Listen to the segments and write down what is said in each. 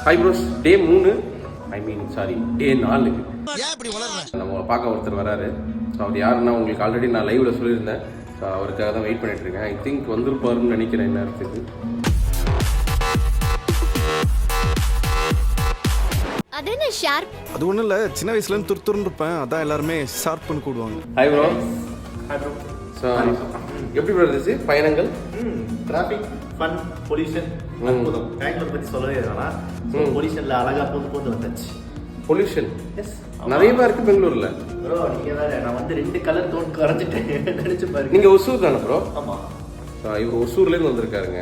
Hi bros, டே 3 டே 4 நம்ம பார்க்க ஒருத்தர் வராரு. ஸோ அவர் யாருன்னா உங்களுக்கு ஆல்ரெடி நான் லைவ்ல சொல்லியிருந்தேன். ஸோ அவருக்காக தான் வெயிட் பண்ணிட்டு இருக்கேன். ஐ திங்க் வந்திருப்பாருன்னு நினைக்கிறேன் நேரத்துக்கு. அது என்ன ஷார்ப்? அது ஒன்றும் இல்லை, சின்ன வயசுலேருந்து துருத்துருன்னு இருப்பேன், அதான் எல்லாருமே ஷார்ப்னு கூடுவாங்க. Hi bro. ஸோ எப்படி ப்ரோ இருந்துச்சு பயணங்கள்? டிராஃபிக், ஃபன், பொல்யூஷன், அற்புதம். பெங்களூர் பற்றி சொல்லவே வேணாம். பொல்யூஷனில் அழகாக பூந்து வந்தாச்சு. பொல்யூஷன் நிறைய பேர் இருக்கு பெங்களூர்ல. ப்ரோ நீங்கள் வேற, நான் வந்து 2 கலர் டோன் குறைஞ்சிட்டேன் நினச்சி பாருங்க. நீங்கள் ஒசூர் தானே ப்ரோ? ஆமாம். இவர் ஒசூர்லேருந்து வந்திருக்காருங்க.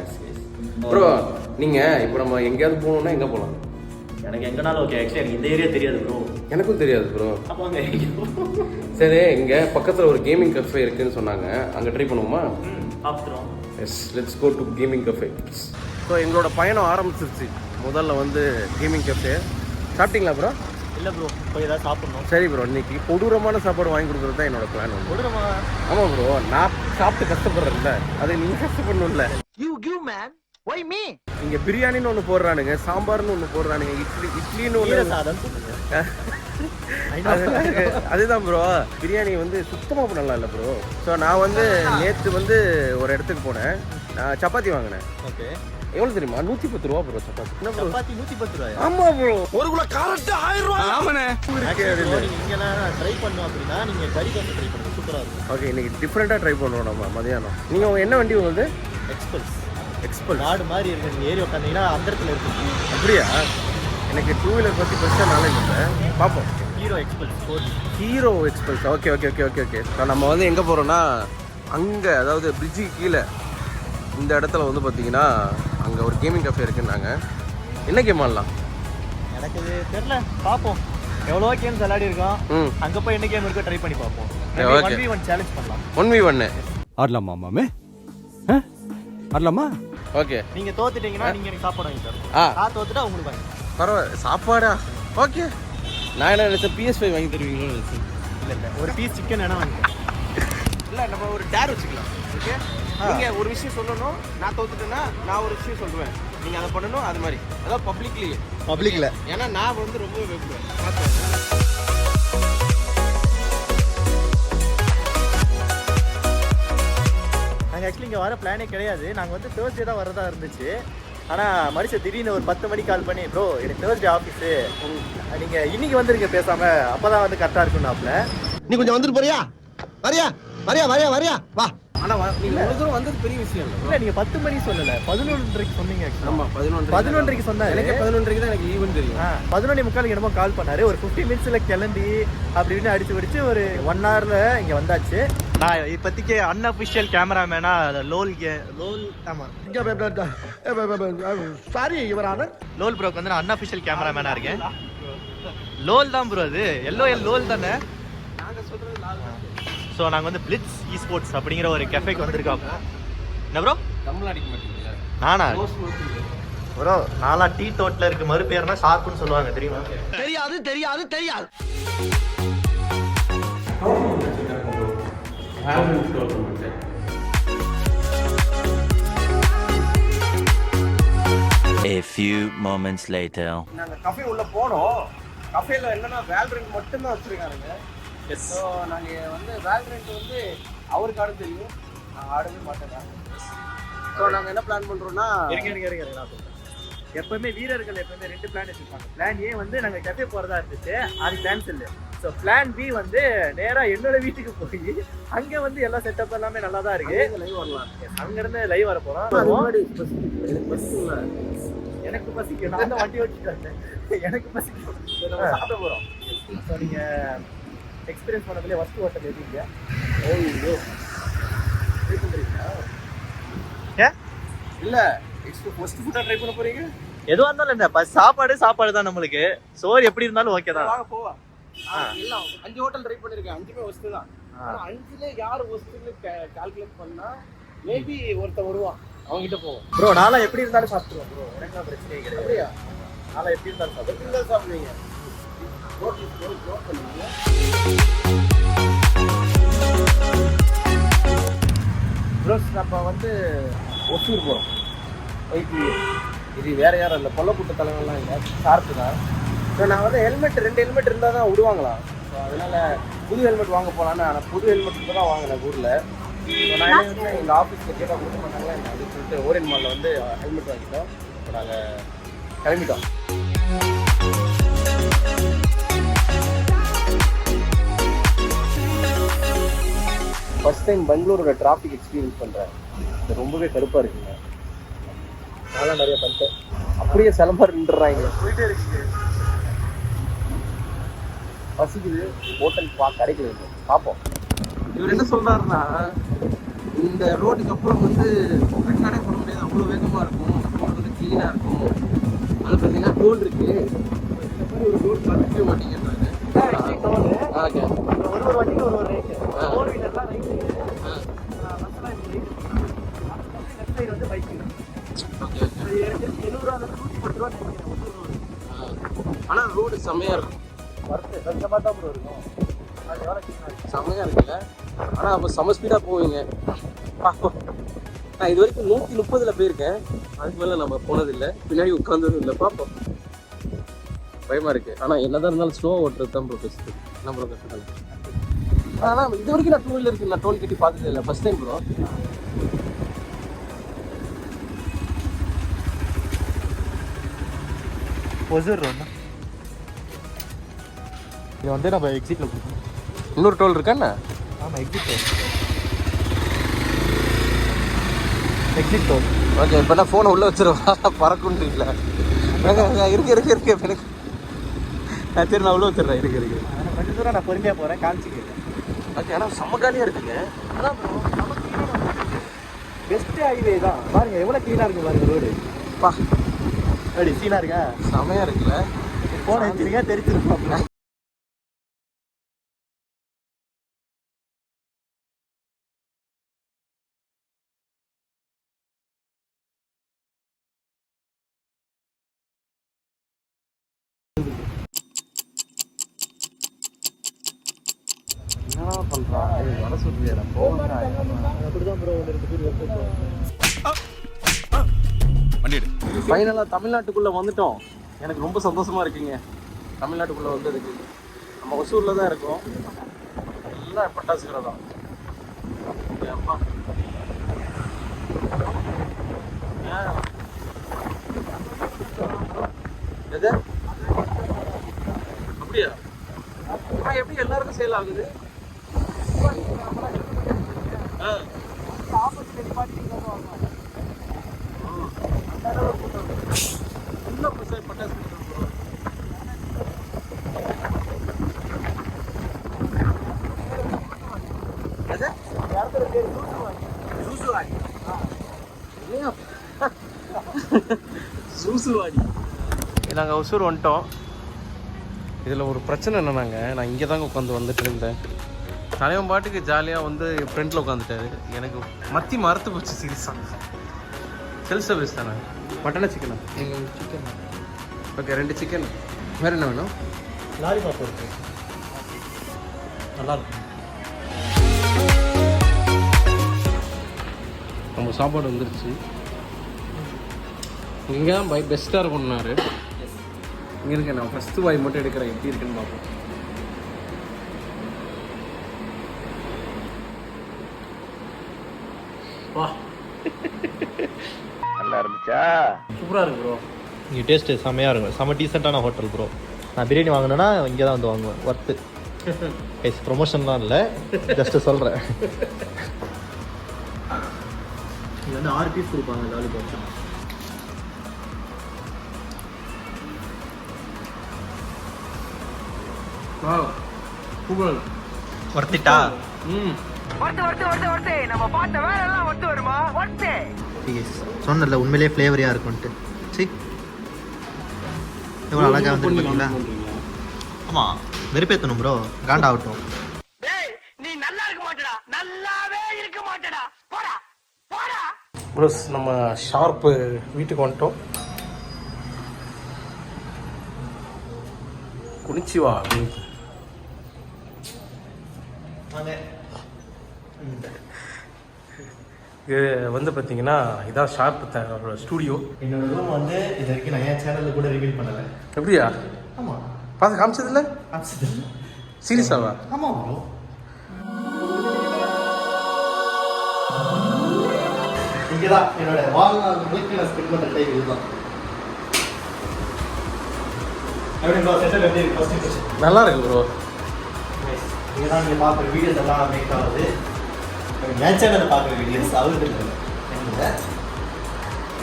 ப்ரோ நீங்கள் இப்போ நம்ம எங்கேயாவது போகணுன்னா எங்கே போகலாம்? எனக்கு எங்கனாலும் ஓகே. ஆக்சுவலி எனக்கு இந்த ஏரியா தெரியாது ப்ரோ. எனக்கும் தெரியாது ப்ரோ. ஆமாங்க. சரி, இங்கே பக்கத்தில் ஒரு கேமிங் கஃபே இருக்குன்னு சொன்னாங்க, அங்கே ட்ரை பண்ணுவோமா? பார்த்துருவோம். Yes, let's go to gaming cafe. So எங்களோட பயணம் ஆரம்பிச்சிருச்சு. முதல்ல வந்து கேமிங் கஃபே. சாப்பிட்டீங்களா ப்ரோ? இல்லை ப்ரோ, போய் ஏதாவது சாப்பிட்ணும். சரி ப்ரோ, இன்னைக்கு கொடூரமான சாப்பாடு வாங்கி கொடுக்குறது தான் என்னோட பிளான். கொடூரமா? ஆமாம் ப்ரோ, நான் சாப்பிட்டு கஷ்டப்படுறேன்ல, அதை நீங்கள் கஷ்டப்படணும்ல. You give man, why me? இங்கே பிரியாணின்னு ஒன்று போடுறானுங்க, சாம்பார்னு ஒன்று போடுறானுங்க, இட்லின்னு ஒன்று. சாதம். அதுதான் ப்ரோ, பிரியாணி வந்து சுத்தமாக நல்லா இல்லை ப்ரோ. ஸோ நான் வந்து நேற்று வந்து ஒரு இடத்துக்கு போனேன், நான் சப்பாத்தி வாங்கினேன். ஓகே. எவ்வளோ தெரியுமா? 110 ரூபா ப்ரோ சப்பாத்தி. என்ன ப்ரோ? சப்பாத்தி 110 ரூபாயா? ஆமாம் ப்ரோ, ஒரு கிலோ காரட்டு 1000 ரூபா. ஆமாண்ணே. நீங்கள் இங்கெல்லாம் ட்ரை பண்ணோம் அப்படின்னா நீங்கள் கறி தோசை ட்ரை பண்ணுங்க, சூப்பராக இருக்கும். ஓகே, இன்னைக்கு டிஃப்ரெண்ட்டாக ட்ரை பண்ணுறோம் நம்ம மதியானம். நீங்கள் என்ன வண்டி வந்து? எக்ஸ்பல்ஸ் நாடு மாதிரி இருக்கு. நீங்கள் ஏறி உட்காந்தீங்கன்னா அந்த இடத்துல இருக்கு. அப்படியா? எனக்கு 2 வீலர் பற்றி பெருசாக நாலேஜ் இல்லை, பார்ப்போம். Hero Xpulse. Okay okay okay okay okay. So நம்ம வந்து எங்கே போகிறோன்னா, அங்கே அதாவது பிரிட்ஜுக்கு கீழே இந்த இடத்துல வந்து பார்த்தீங்கன்னா அங்கே ஒரு கேமிங் கஃபே இருக்குன்னாங்க. என்ன கேம் ஆடலாம்? எனக்கு இது தெரியல, பார்ப்போம். எவ்வளோ கேம்ஸ் விளையாடி இருக்கோம், அங்கே போய் என்ன கேம் இருக்கோ ட்ரை பண்ணி பார்ப்போம். 1v1 சேலஞ்ச் பண்ணலாம். 1v1 ஆடலாமா மாமே? ஆடலாமா? ஓகே. நீங்கள் தோத்துட்டீங்கன்னா நீங்கள் எனக்கு சாப்பாடு வாங்கி தரணும். நான் தோத்துட்டா உங்களுக்கு வாங்கி. பரவாயில்ல, சாப்பாடா? ஓகே. நான் என்ன நினச்சேன், PS5 வாங்கி தருவீங்களோ நினச்சேன். இல்லை, ஒரு பீஸ் சிக்கன் வேணா வாங்கி. இல்லை, நம்ம ஒரு டேர் வச்சுக்கலாம். ஓகே, நீங்கள் ஒரு விஷயம் சொல்லணும், நான் தோத்துட்டேன்னா நான் ஒரு விஷயம் சொல்லுவேன், நீங்கள் அதை பண்ணணும். அது மாதிரி அதான் பப்ளிக்ல. ஏன்னா நான் வந்து ரொம்ப வைப்பேன். நாங்கள் ஆக்சுவலி இங்கே வர பிளானே கிடையாது. நாங்கள் வந்து தேர்ஸ்டே தான் வரதா இருந்துச்சு. ஆனால் மனுஷன் திடீர்னு ஒரு 10 மணிக்கு கால் பண்ணி, ப்ரோ எனக்கு தேர்ஸ்டே ஆஃபீஸு, நீங்கள் இன்னைக்கு வந்துருங்க பேசாமல், அப்போ தான் வந்து கரெக்டாக இருக்குன்னாப்ல. நீ கொஞ்சம் வந்துட்டு போறியா? வரியா வா. ஆனால் நீங்கள் ஒரு தூரம் வந்தது பெரிய விஷயம் இல்லை. இல்லை, நீங்கள் 10 மணி சொல்லலை, 11:30க்கு சொன்னீங்க. ஆமாம், 11:30க்கு சொன்னார். எனக்கு 11:30 தான் எனக்கு ஈவென்ட் தெரியும். 11:45 என்னமோ கால் பண்ணார். ஒரு 50 மினிட்ஸில் கிளம்பி அப்படின்னு அடிச்சு பிடிச்சி ஒரு 1 ஹவரில் இங்கே வந்தாச்சு. நான் இப்போதைக்கு அன்அஃபிஷியல் கேமராமேனா லோல். ஆமாம், சாரி யுவர் ஆனர். லோல் ப்ரோக்கு வந்து நான் அன்அஃபிஷியல் கேமராமேனாக இருக்கேன். லோல் தான் ப்ரோ, அது லோல் தானே. ஸோ நாங்கள் வந்து பிளிட்ஸ் eSports அப்படிங்கிற ஒரு கெஃபேக்கு வந்திருக்கோம். என்ன ப்ரோ? தமிழ் அடிக்க மாட்டீங்களா? நானா ப்ரோ? நாளா டீ டோட்டில் இருக்க மறு பேர்னா ஷார்ப்புன்னு சொல்லுவாங்க, தெரியுமா? தெரியாது. A few moments later. நாங்கள் கஃபே உள்ள போனோம். கஃபேல என்னன்னா வேல்ரெண்ட் மட்டும்தான் வச்சிருக்காங்க. ஸோ நாங்கள் வந்து வேல்ரெண்ட் வந்து அவருக்கு ஆட தெரியும், நான் ஆடவே மாட்டேன். ஸோ நாங்கள் என்ன பிளான் பண்ணுறோன்னா, இருங்க நான் சொல்கிறேன். எப்பவுமே வீரர்கள் எப்பவுமே 2 பிளான் வச்சுருப்பாங்க. பிளான் ஏ வந்து நாங்கள் கஃபே போகிறதா இருந்துச்சு, அது கேன்சல். ஸோ பிளான் பி வந்து நேராக என்னோட வீட்டுக்கு போய் அங்கே வந்து எல்லா செட்டப் எல்லாமே நல்லா தான் இருக்கு. லைவ் வரலாம். அங்கேருந்து லைவ் வர போகிறோம். எனக்கு பசிக்கும், நான் தான் வண்டி ஓட்டிட்டு எனக்கு பசிக்கும். சாப்பிட போகிறோம். ஸோ நீங்கள் எக்ஸ்பீரியன்ஸ் பண்ணதுலேயே ஃபஸ்ட்டு ஹோட்டல் எதுங்க? ஓய்யோ, ட்ரை பண்ணுறீங்களா? ஏன் இல்லை, ஃபஸ்ட்டு ஃபுட்டாக ட்ரை பண்ண போகிறீங்க? எதுவாக இருந்தாலும் என்ன, சாப்பாடு தான் நம்மளுக்கு. சோறு எப்படி இருந்தாலும் ஓகே தான். வாங்க போவா. எல்லாம் 5 ஹோட்டல் ட்ரை பண்ணியிருக்கேன், 5மே ஒஸ்ட்டு தான். ஆனால் 5ல யார் ஒஸ்ட்டுன்னு கால்குலேட் பண்ணால் மேபி ஒருத்தன் வருவான், அவங்ககிட்ட போவோம். ப்ரோ நான்லாம் எப்படி இருந்தாலும் சாப்பிடுவோம் ப்ரோ, எனக்கு பிரச்சனையே கிடையாது. அப்படியா? நான்லாம் எப்படி இருந்தாலும் சாப்பிடுவீங்க. ப்ரோஸ் நம்ம வந்து ஒசூர் போகிறோம். இது வேற யாரும் இல்லை, கொல்லக்கூட்ட தலைவன்லாம் இல்லை, ஷார்ப்பு தான். ஸோ நான் வந்து ரெண்டு ஹெல்மெட் இருந்தால் தான் விடுவாங்களாம். ஸோ அதனால் புது ஹெல்மெட் வாங்க போகலான்னு. ஆனால் புது ஹெல்மெட் இப்போ தான் வாங்கினேன் ஊரில். ஸோ நான் என்ன வந்து எங்கள் ஆஃபீஸில் கேட்டால் கொடுக்க மாட்டாங்களா அப்படின்னு சொல்லிட்டு ஓரியன் மாலில் வந்து ஹெல்மெட் வாங்கிட்டோம். இப்போ நாங்கள் கிளம்பிட்டோம். ஃபர்ஸ்ட் டைம் பெங்களூரோட டிராஃபிக் எக்ஸ்பீரியன்ஸ் பண்ணுறேன். இது ரொம்பவே கடுப்பாக இருக்குங்க. நான்லாம் நிறைய பண்ணிட்டேன். அப்படியே சிலம்பர் நின்றுறாங்க. போயிட்டே இருக்கு. பசிக்குது, ஹோட்டல் கிடைக்கல. பார்ப்போம். இவர் என்ன சொல்கிறாருன்னா, இந்த ரோட்டுக்கு அப்புறம் வந்து ரெக்கார்டே பண்ண முடியாது, அவ்வளோ வேகமாக இருக்கும், ரோடு வந்து க்ளீனாக இருக்கும். அது பார்த்தீங்கன்னா டோல் இருக்குது, இந்த மாதிரி ஒரு ரோடு பார்த்துக்கவே மாட்டேங்கிறாங்க. ஓகே, ஒரு வண்டிக்கு ஒரு ரேட்டு. ஃபோர் வீலர்லாம் ரைட்டு, பஸ்ஸெல்லாம் இப்படி லெஃப்ட் சைடு வந்து பைக்கு. Okay okay. 70 ரூபா 110 ரூபா நினைக்கிறேன். ஆனால் ரோடு செம்மையாக இருக்கும். வருது கொஞ்சமாக தான் ப்ரோ இருக்கும். அது எவ்வளோ க்ளீனாக இருக்கும், செம்மையாக இருக்குல்ல. ஆனால் அப்போ செம்ம ஸ்பீடாக போவீங்க. நான் இது வரைக்கும் 130 போயிருக்கேன். அதுக்கு மேலே நம்ம போனதில்லை, பின்னாடி உட்காந்ததும் இல்லை. பார்ப்போம், பயமாக இருக்குது. ஆனால் என்னதான் இருந்தாலும் ஸ்லோவாக ஓட்டுறது தான் ப்ரோ பெஸ்ட்டு. என்ன ப்ரோ கற்றுக்கலாம். ஆனால் இது வரைக்கும் நான் 2 வீலர் இருக்குது, நான் டோல் கட்டி பார்த்ததே இல்லை, first time bro. Hosur road இது வந்து நம்ம எக்ஸிட்டில் கொடுக்கணும். இன்னொரு டோல் இருக்காண்ணா? ஆமாம், exit toll. Exit toll. Okay, இப்போ நான் ஃபோனை உள்ளே வச்சுருவா பறக்குன்றீங்களா? இருக்கு எனக்கு. சரி, நான் உள்ளே வச்சுட்றேன். இருக்கு கொஞ்சம் தூரம் நான் பொறுமையாக போகிறேன், காமிச்சிக்கிறேன். ஓகே, ஆனால் செம்ம காலியாக இருக்குங்க. அதான் பெஸ்ட்டு ஹைவே தான். பாருங்கள் எவ்வளோ க்ளீனாக இருக்குது பாருங்கள் ரோடு. பா, அப்படி சீனாக இருக்கா? செமையாக இருக்குல்ல. ஃபோனை வச்சுருக்கா தெரிஞ்சிருப்பாங்க. என்ன பண்ணுறான்? வர சொல்லியா போகிறேன். அப்படிதான் ப்ரோ 2 பேர் ஃபைனலாக தமிழ்நாட்டுக்குள்ளே வந்துட்டோம். எனக்கு ரொம்ப சந்தோஷமாக இருக்குங்க தமிழ்நாட்டுக்குள்ளே வந்ததுக்கு. நம்ம ஒசூரில் தான் இருக்கோம். எல்லாம் பட்டாசு கடை தான். அப்பா எது அப்படியா? எப்படி எல்லாருக்கும் சேல் ஆகுது? பட்டாசு சூசுவாடி. நாங்கள் ஒசூர் வந்துட்டோம். இதில் ஒரு பிரச்சனை என்னன்னாங்க, நான் இங்கே தாங்க உட்காந்து வந்துட்டு இருந்தேன். தலைவன் பாட்டுக்கு ஜாலியாக வந்து ஃப்ரெண்டில் உட்காந்துட்டாரு. எனக்கு மத்தி மறுத்து போச்சு சீரியஸாக. செல்ஃப் சர்வீஸ் தானே. மட்டனா சிக்கனா? நீங்கள் சிக்கன். Okay, 2 chicken. வேறு என்ன வேணும்? லாலிபாப் இருக்கு, நல்லாயிருக்கும். நம்ம சாப்பாடு வந்துருச்சு. இங்கே தான் பெஸ்ட்டாக இருக்கும்னாரு. இங்கே இருக்க நான் ஃபஸ்ட்டு வாய் மட்டும் எடுக்கிறேன், எப்படி இருக்குன்னு பார்ப்போம். வா, நல்லா இருந்துச்சா? சூப்பராக இருக்கு ப்ரோ. இங்கே டேஸ்ட்டு செம்மையாக இருக்கும். செம்ம டீசெண்டான ஹோட்டல் ப்ரோ. நான் பிரியாணி வாங்கினேன்னா இங்கே தான் வந்து வாங்குவேன். ஒர்த்து கைஸ், ப்ரொமோஷன்லாம் இல்லை, ஜஸ்ட்டு சொல்கிறேன். இங்கே வந்து 6 பீஸ் கொடுப்பாங்க லாலிபாப். வா, சூப்பர். ஒர்த்திட்டா? சொன்னல உண்மையிலேயே ஃப்ளேவரியாக இருக்கும்ட்டு. சரி, எவ்வளோ அழகாக வந்து பார்த்தீங்களா? ஆமாம், வெறுப்பேற்றணும் ப்ரோ, காண்டாகட்டும். ப்ரோஸ், நம்ம ஷார்ப்பு வீட்டுக்கு வந்துட்டோம். குனிச்சிவா அப்படின்னு இது வந்து பார்த்தீங்கன்னா இதான் ஷார்ப் ஸ்டூடியோ. என்னோட ரூம் வந்து இது வரைக்கும் நான் என் சேனலில் கூட ரிவீல் பண்ணலை. எப்படியா? ஆமாம், பார்த்து காமிச்சதில்ல? ஆப்ஷன். சீரியஸாவா? ஆமாம் ப்ரோ. இங்கே தான் என்னோட வாழ்நாள் முழுக்க நான் ஸ்பெண்ட் பண்ணுற டைம் இதுதான். எப்படி ப்ரோ செட்டப் எப்படி இருக்கு? ஃபர்ஸ்ட் இம்ப்ரெஷன் நல்லா இருக்கு ப்ரோ. இங்கே தான் நீங்கள் பார்க்குற வீடியோஸ் எல்லாம் மேக் ஆகுது. என் சேனலில் பார்க்குற வீடியோஸ் அவருக்கு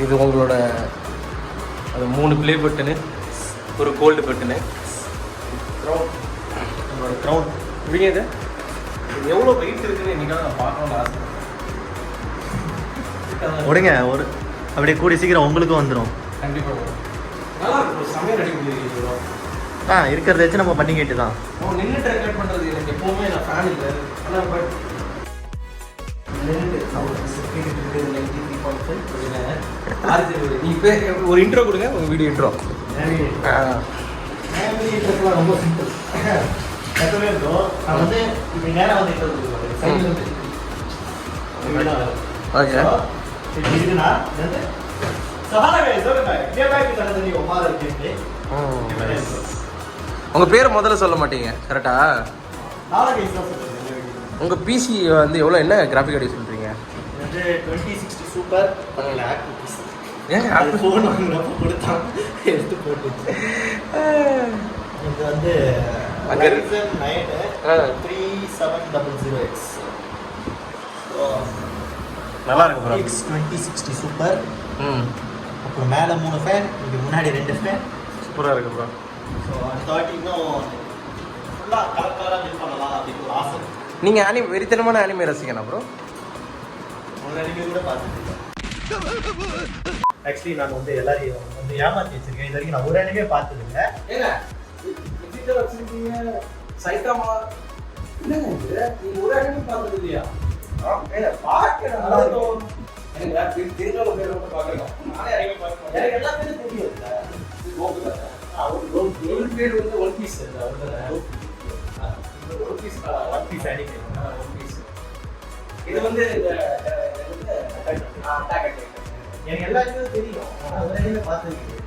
இது உங்களோட அது 3 ப்ளே பட்டனு, ஒரு கோல்டு பட்டனு, உங்களோட க்ரௌண்ட். இவங்க இது எவ்வளோ வெயிட் இருக்குன்னு இன்னைக்காக நான் பார்க்கணும்னு ஆசை. விடுங்க, ஒரு அப்படியே கூடி சீக்கிரம் உங்களுக்கும் வந்துடும். கண்டிப்பாக நல்லா இருக்கும். சமையல் ரெடி பண்ணியிருக்கீங்க. இருக்கிறத வச்சு நம்ம பண்ணிக்கிட்டு தான். நின்றுட்டு ரெக்கார்ட் பண்ணுறது எனக்கு எப்போவுமே நான் ஃபேன் இல்லை. ஆனால் பட் நீ ஒரு இன்ட்ரோ கொடுங்க, உங்கள் வீடியோ இன்ட்ரோ. ரொம்ப சிம்பிள். எப்பவுமே ப்ரோ நான் வந்து இப்படி நேராக வந்து இன்ட்ரோ கொடுக்குறேன். சைடில் வந்து ஓகே. இதுனா உங்கள் பேர் முதல்ல சொல்ல மாட்டீங்க கரெக்டா? உங்கள் பிசி வந்து எவ்வளோ, என்ன கிராஃபிக் கார்டு சொல்கிறீங்க? 2060 சூப்பர். ஏங்க அது ஃபோன் வாங்குறப்ப கொடுத்தான், எடுத்து போட்டு. இது வந்து அங்கே Ryzen 9 3700X. நல்லா இருக்கு ப்ரோ. X 2060 super. அப்புறம் மேலே 3 ஃபேன், இங்கே முன்னாடி 2 ஃபேன். சூப்பராக இருக்கு ப்ரோ. ஸோ அந்த வாட்டி இன்னும் ஃபுல்லாக கலெக்டராக பில் பண்ணலாம் அப்படின்னு ஒரு ஆசை. நீங்கள் வெறித்தனமான அனிமே ரசிக்கனா ப்ரோ? ஒரு அனிமே கூட பார்த்துருக்கேன். ஆக்சுவலி நான் வந்து எல்லாரையும் வந்து ஏமாற்றி வச்சிருக்கேன். இது வரைக்கும் நான் ஒரு அனிமே பார்த்ததில்லை. ஏங்க வச்சிருக்கீங்க சைட்டாமா? இல்லைங்க, இது நீங்கள் ஒரு அனிமே பார்த்தது இல்லையா? பார்க்கிறேன், நல்லா இருக்கும். எனக்கு தெரிஞ்சவங்க பேர் மட்டும் பார்க்குறேன். நானே அனிமே பார்க்க எனக்கு எல்லா பேரும் தெரியும். ஒரு பேர் வந்து one piece. One piece anime. இது வந்து எனக்கு எல்லாருமே தெரியும். ஆனால் ஒரு அனிமே பார்த்துருக்கேன்.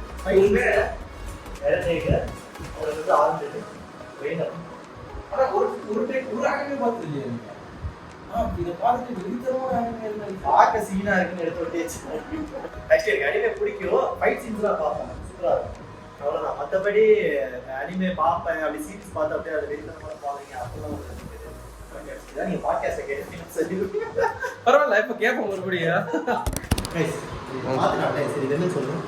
அவர் வந்து ஆரம்பிச்சு வேணும். ஆனால் ஒரு அனிமே பார்த்தது இல்லையா? இதை பார்த்துட்டு வெறித்தனமான அனிமே பார்க்க சீனா இருக்குன்னு எடுத்து விட்டு ஆக்சுவலி எனக்கு அனிமே பிடிக்கும். ஃபைட் சீன்ஸ்லாம் பார்ப்பேன், சூப்பராக இருக்கும். அவ்வளோதான். மற்றபடி அனிமே பார்ப்பேன், அப்படி சீன்ஸ் பார்த்து அப்படியே அதை வெறித்தனமாக பார்ப்பீங்க அப்படிலாம் இதான் நீங்கள் பாட்காஸ்ட்டை கேட்டு சொல்லி பரவாயில்ல. இப்போ கேட்போம் மறுபடியும். மாற்றினாட்டே. சரி, இது என்ன சொல்லுங்கள்?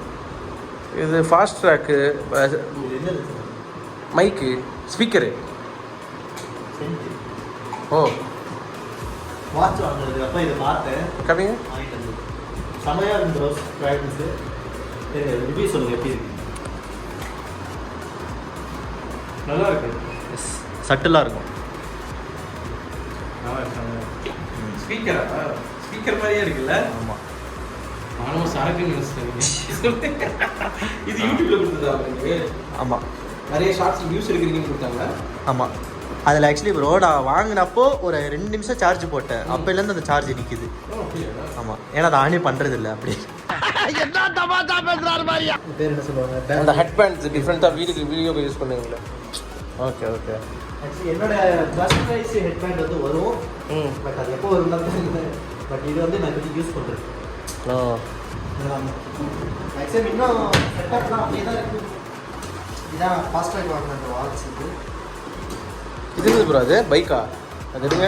இது ஃபாஸ்ட் ட்ராக்கு, இது என்ன மைக்கு, ஸ்பீக்கரு. ஓ, வாட்ச் வாங்குறது அப்போ இதை பார்த்தேன். கவிங்க வாங்கிட்டு வந்து செமையாக இருந்து ரோஸ் ப்ராக்டிஸு. ரிவ்யூ சொல்லுங்கள் எப்படி இருக்கு? நல்லா இருக்கு. சட்டிலாக இருக்கும். ஸ்பீக்கரா? ஸ்பீக்கர் மாதிரியே இருக்குல்ல? ஆமாம். நானும் சரக்குன்னு நினச்சிட்டேன். இது யூடியூப்ல கொடுத்ததா உங்களுக்கு? ஆமாம், நிறைய ஷார்ட்ஸ் வியூஸ் எடுக்கிறீங்கன்னு கொடுத்தாங்க. ஆமாம். அதில் ஆக்சுவலி ப்ரோ நான் வாங்கினப்போ ஒரு 2 நிமிஷம் சார்ஜ் போட்டேன். அப்போலேருந்து அந்த சார்ஜ் நிற்கிது. ஆமாம், ஏன்னா அதை ஆனே பண்ணுறது இல்லை. அப்படி பேர் என்ன சொல்லுவாங்க? அந்த ஹெட் பேண்ட்ஸ் டிஃப்ரெண்ட்டாக வீடியோ யூஸ் பண்ணுவீங்களே. Okay okay. ஆக்சுவலி என்னோட கஸ்டமைஸ் ஹெட் பேண்ட் வந்து வரும். பட் அது எப்போ வரும் தான். பட் இது வந்து நான் இப்போதைக்கு யூஸ் பண்ணுறேன். ஆக்சுவலி இன்னும் செட்டப்லாம் அப்படியே தான் இருக்குது. இதான் ஃபாஸ்ட்ராக் வாங்கின அந்த வாட்ச் இது. இது என்னது ப்ரோ? அது பைக்கா? அது எடுங்க.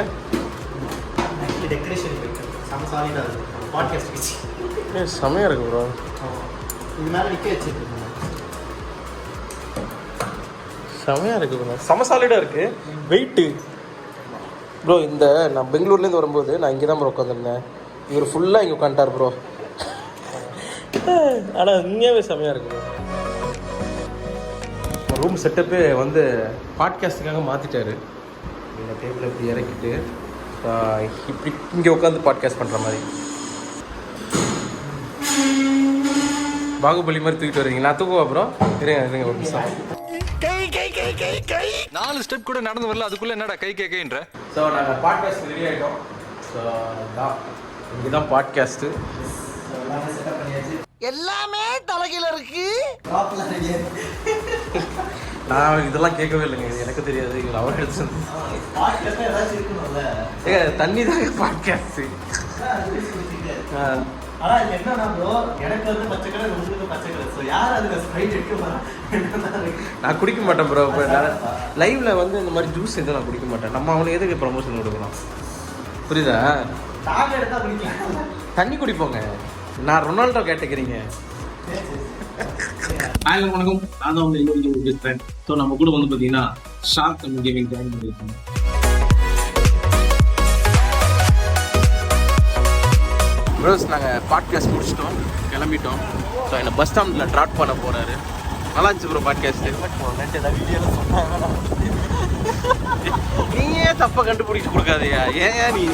Actually decoration bike. செம்ம சாலிடாக இருக்குது. பாட்காஸ்ட் வச்சு செம்மையாக இருக்கு ப்ரோ. இது மேலே நிற்க வச்சுருக்கேன். செம்மையாக இருக்குது ப்ரோ. செம சாலிடாக இருக்குது. Weight bro. இந்த நான் பெங்களூர்லேருந்து வரும்போது நான் இங்கே தான் ப்ரோ உட்காந்துருந்தேன். இவர் ஃபுல்லாக இங்கே உட்காந்துட்டார் ப்ரோ. ஆனால் உண்மையாகவே செம்மையாக இருக்குது ப்ரோ. ரூம் செட்டப்பே வந்து பாட்காஸ்ட்டுக்காக மாற்றிட்டாரு. இந்த டேபிள் இப்படி இறக்கிட்டு இப்படி இங்கே உட்காந்து பாட்காஸ்ட் பண்ணுற மாதிரி. பாகுபலி மாதிரி தூக்கிட்டு வருவீங்க. நான் தூக்குவா ப்ரோ? இருங்க ஒரு நிமிஷம். 4 ஸ்டெப் கூட நடந்து வரல, அதுக்குள்ள என்னடா கை கைன்ற? ஸோ நாங்கள் பாட்காஸ்ட் ரெடி ஆகிட்டோம். ஸோ தான் இதுதான் பாட்காஸ்ட்டு. எல்லாமே செட்டப் பண்ணியாச்சு. எல்லாமே தலைகீழ இருக்கு. ப்ராப்பராக ரெடியாக நான் இதெல்லாம் கேட்கவே இல்லைங்க, இது எனக்கு தெரியாது. இவர் அவர் எடுத்து பாட்காஸ்ட்டாக ஏதாச்சும் இருக்கணும்ல. தண்ணி தாங்க பாட்காஸ்ட்டு. ஆனா இது என்னன்னா ப்ரோ, எனக்கு வந்து பச்சை கலர், உங்களுக்கு பச்சை கலர். ஸோ யார் அதுல ஸ்ப்ரைட் எடுக்க போறாங்க? நான் குடிக்க மாட்டேன் ப்ரோ. இப்போ லைவ்ல வந்து இந்த மாதிரி ஜூஸ் எதுவும் நான் குடிக்க மாட்டேன். நம்ம அவனுக்கு எதுக்கு ப்ரமோஷன் கொடுக்கணும், புரியுதா? தாங்க எடுத்தா குடிக்கலாம். தண்ணி குடிப்போங்க. நான் ரொனால்டோ கேட்டுக்கிறீங்க. வணக்கம், நான் தான் வந்து பேசுறேன். ஸோ நம்ம கூட வந்து பார்த்தீங்கன்னா ஷார்க் தமிழ் கேமிங் ஜாயின் பண்ணியிருக்கோம். ப்ரோஸ் நாங்கள் பாட்காஸ்ட் முடிச்சிட்டோம், கிளம்பிட்டோம். ஸோ என்னை பஸ் ஸ்டாண்டில் ட்ராப் பண்ண போகிறாரு. நல்லா இருந்துச்சு ப்ரோ பாட்காஸ்ட்டு. நீயே தப்பை கண்டுபிடிச்சி கொடுக்காதயா, ஏன் நீ